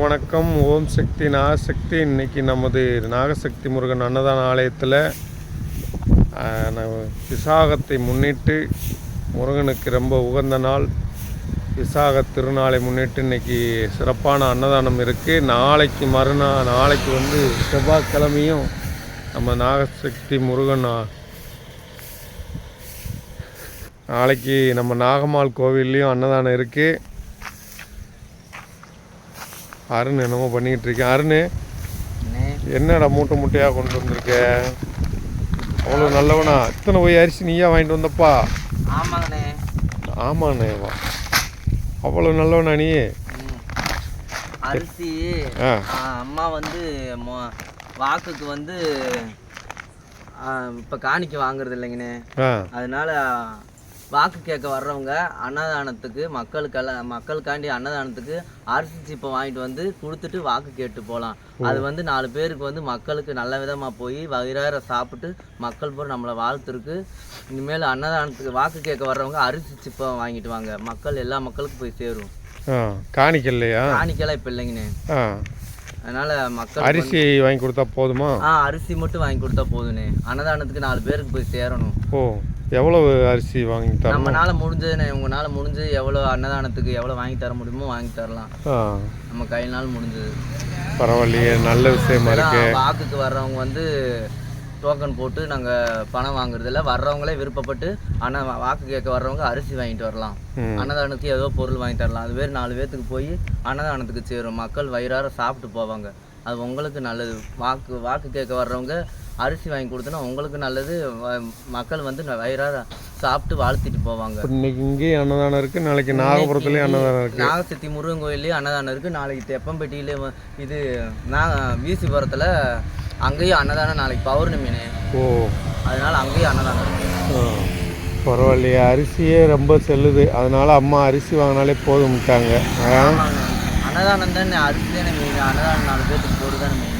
அனைவருக்கும் வணக்கம். ஓம் சக்தி நாகசக்தி. இன்றைக்கி நமது நாகசக்தி முருகன் அன்னதான ஆலயத்தில் விசாகத்தை முன்னிட்டு முருகனுக்கு ரொம்ப உகந்த நாள். விசாக திருநாளை முன்னிட்டு இன்றைக்கி சிறப்பான அன்னதானம் இருக்குது. நாளைக்கு செவ்வாய்க்கிழமையும் நம்ம நாகசக்தி முருகன் நாளைக்கு நம்ம நாகம்மாள் கோவில்லையும் அன்னதானம் இருக்குது. அருண் என்னமோ பண்ணிக்கிட்டு இருக்கேன். அருண், என்னடா மூட்டையாக கொண்டு வந்திருக்க? அவ்வளோ நல்லவனா? இத்தனை போய் அரிசி நீயா வாங்கிட்டு வந்தப்பா? ஆமாங்கண்ணே. ஆமாண்ணே, வா. அவ்வளோ நல்லவனா நீ? அரிசி அம்மா வாக்குக்கு இப்போ காணிக்க வாங்குறது இல்லைங்கண்ணே. அதனால வாக்கு கேட்க வர்றவங்க அன்னதானத்துக்கு மக்களுக்காண்டி அன்னதானத்துக்கு அரிசி சீப்பை வாங்கிட்டு கொடுத்துட்டு வாக்கு கேட்டு போகலாம். அது 4 பேருக்கு மக்களுக்கு நல்ல விதமாக போய் வயிறார சாப்பிட்டு மக்கள் பூரா நம்மளை வாழ்த்துருக்கு. இனிமேல் அன்னதானத்துக்கு வாக்கு கேட்க வர்றவங்க அரிசி சீப்பை வாங்கிட்டு வாங்க. எல்லா மக்களுக்கும் போய் சேரும். காணிக்கலாம் இப்போ இல்லைங்கண்ணே. அதனால மக்கள் அரிசி வாங்கி கொடுத்தா போதுமா? அரிசி மட்டும் வாங்கி கொடுத்தா போதுண்ணே. அன்னதானத்துக்கு 4 பேருக்கு போய் சேரணும். எவ்வளவு அரிசி வாங்கி தரணும்? நம்மளால முடிஞ்சதுண்ணே. உங்களால முடிஞ்சு எவ்வளோ அன்னதானத்துக்கு எவ்வளோ வாங்கி தர முடியுமோ வாங்கி தரலாம். நம்ம கையினால் முடிஞ்சது. பரவாயில்லையே, நல்ல விஷயமா இருக்கு. வாக்குக்கு வர்றவங்க டோக்கன் போட்டு நாங்கள் பணம் வாங்குறதில்ல. வர்றவங்களே விருப்பப்பட்டு வாக்கு கேட்க வர்றவங்க அரிசி வாங்கிட்டு வரலாம். அன்னதானத்துக்கு ஏதோ பொருள் வாங்கி தரலாம். அது 4 பேர்த்துக்கு போய் அன்னதானத்துக்கு சேரும். மக்கள் வயிறார சாப்பிட்டு போவாங்க. அது உங்களுக்கு நல்லது. வாக்கு கேட்க வர்றவங்க அரிசி வாங்கி கொடுத்தோன்னா உங்களுக்கு நல்லது. மக்கள் வயிறார சாப்பிட்டு வாழ்த்திட்டு போவாங்க. இன்னைக்கு இங்கேயும் அன்னதானம் இருக்குது, நாளைக்கு நாகபுரத்துலேயும் அன்னதானம் இருக்குது. நாகசக்தி முருகன் கோயில்லையும் அன்னதானம் இருக்குது. நாளைக்கு தெப்பம்பட்டியிலே வீசிபுரத்தில் அங்கேயும் அன்னதானம். நாளைக்கு பௌர்ணமினே. அதனால அங்கேயும் அன்னதானம் இருக்குது. பரவாயில்லையே, அரிசியே ரொம்ப செல்லுது. அதனால அம்மா அரிசி வாங்கினாலே போதும்ட்டாங்க. அன்னதானம் தானே, அரிசி தானே மெயின். அன்னதானம் 4 பேருக்கு போகிறது தானே மெயின்.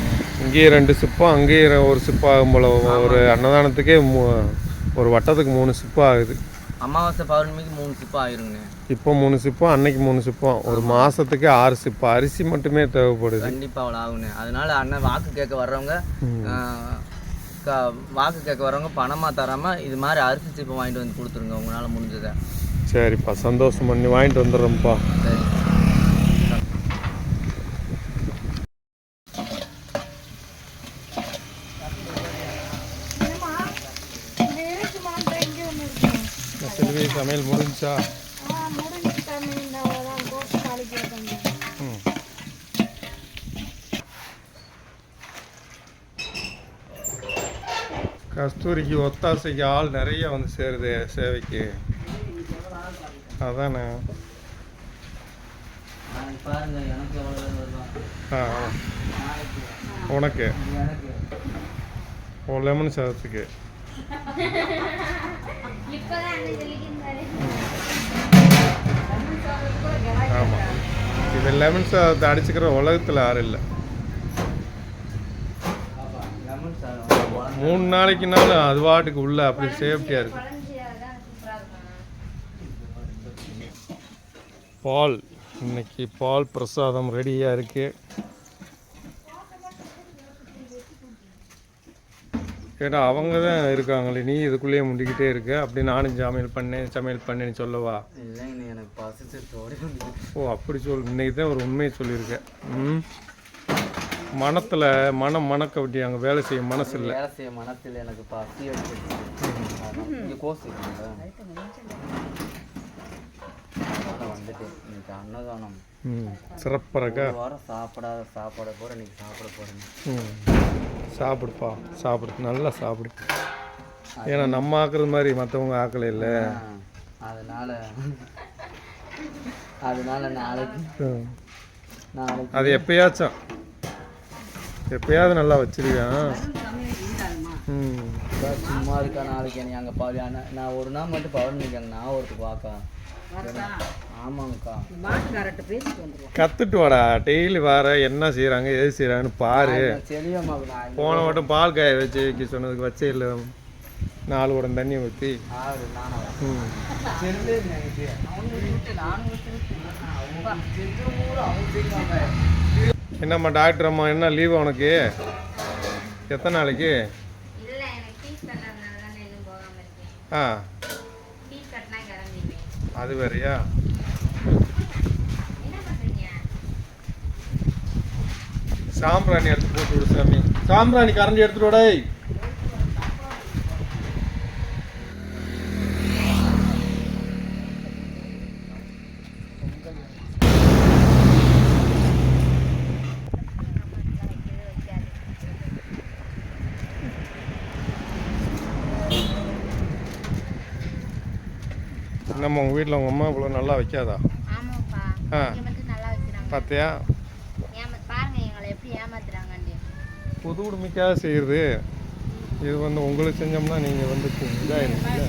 இங்கேயே 2 சிப்பம், அங்கேயே 1 சிப்பு ஆகும் போல். ஒரு அன்னதானத்துக்கே ஒரு வட்டத்துக்கு 3 சிப்பு ஆகுது. அமாவாசை பௌர்ணமிக்கு 3 சிப்பு ஆயிருங்கண்ணே. இப்போ 3 சிப்பம், அன்னைக்கு 3 சிப்பம். ஒரு மாதத்துக்கு 6 சிப்பு அரிசி மட்டுமே தேவைப்படுது. கண்டிப்பாக அவ்வளோ ஆகுண்ணே. அதனால வாக்கு கேட்க வர்றவங்க பணமாக தராமல் இது மாதிரி அரிசி சிப்பம் வாங்கிட்டு கொடுத்துருங்க உங்களால் முடிஞ்சதை. சரிப்பா, சந்தோஷம் பண்ணி வாங்கிட்டு வந்துடுறோம்ப்பா. சரி. செல்வி, சமையல் முடிஞ்சா? கஸ்தூரிக்கு ஒத்தாசைக்கு ஆள் நிறைய சேருது சேவைக்கு. அதானே. உனக்கு லெமன் சாதத்துக்கு ஆமாம். இது லெமன் சாதத்தை அடிச்சுக்கிற உலகத்தில் யாரும் இல்லை. 3 நாளைக்குனாலும் அது வாட்டுக்கு உள்ள அப்படி சேஃப்டியாக இருக்கு. பால், இன்னைக்கு பால் பிரசாதம் ரெடியாக இருக்கு. கேட்டா அவங்க தான் இருக்காங்களே, நீ இதுக்குள்ளேயே முண்டிக்கிட்டே இருக்க. அப்படி நானும் சமையல் பண்ணேன்னு சொல்லவா? அப்படி சொல். இன்னைக்கு தான் ஒரு உண்மையை சொல்லியிருக்கேன். மணக்க விட்டி அங்கே வேலை செய்ய மனசு இல்லை. எனக்கு பசி அன்னதானம் சிறப்பாக சாப்பிட போகிறேன். இன்னைக்கு சாப்பிட போகிறேன். சாப்பிடுப்பா, சாப்பிடு, நல்லா சாப்பிடு. ஏன்னா நம்ம ஆக்குறது மாதிரி மற்றவங்க ஆக்கலை இல்லை. அதனால நாளைக்கு அது எப்பயாவது நல்லா வச்சிருக்கேன். சும்மா இருக்கா? நாளைக்கு நீ அங்கே பாரு. நான் ஒரு நாள் மட்டும் பௌர்ணமிக்கு அங்கே நான் ஒருத்தர் பார்க்க. ஆமாங்கக்கா, கத்துட்டு வாடா. டெய்லி வர என்ன செய்யறாங்க, எது செய்யறாங்கன்னு பாரு. போன மட்டும் பால் காய வச்சு வைக்க சொன்னதுக்கு வச்சே இல்லை. 4 குடம் தண்ணி ஊற்றி என்னம்மா டாக்டர் அம்மா என்ன லீவு உனக்கு? எத்தனை நாளைக்கு? ஆ அது வேறையா? சாம்பிராணி எடுத்து போட்டு விடு சாமி. சாம்பிராணி கரண்டி எடுத்துட்டு விட. என்னம்மா உங்கள் வீட்டில் உங்கள் அம்மா இவ்வளோ நல்லா வைக்காதா? ஆ பார்த்தியா? புது உடுமைக்காக செய்கிறது. இது வந்து உங்களுக்கு செஞ்சோம்னா நீங்கள் வந்து இதாகிருக்குல்ல.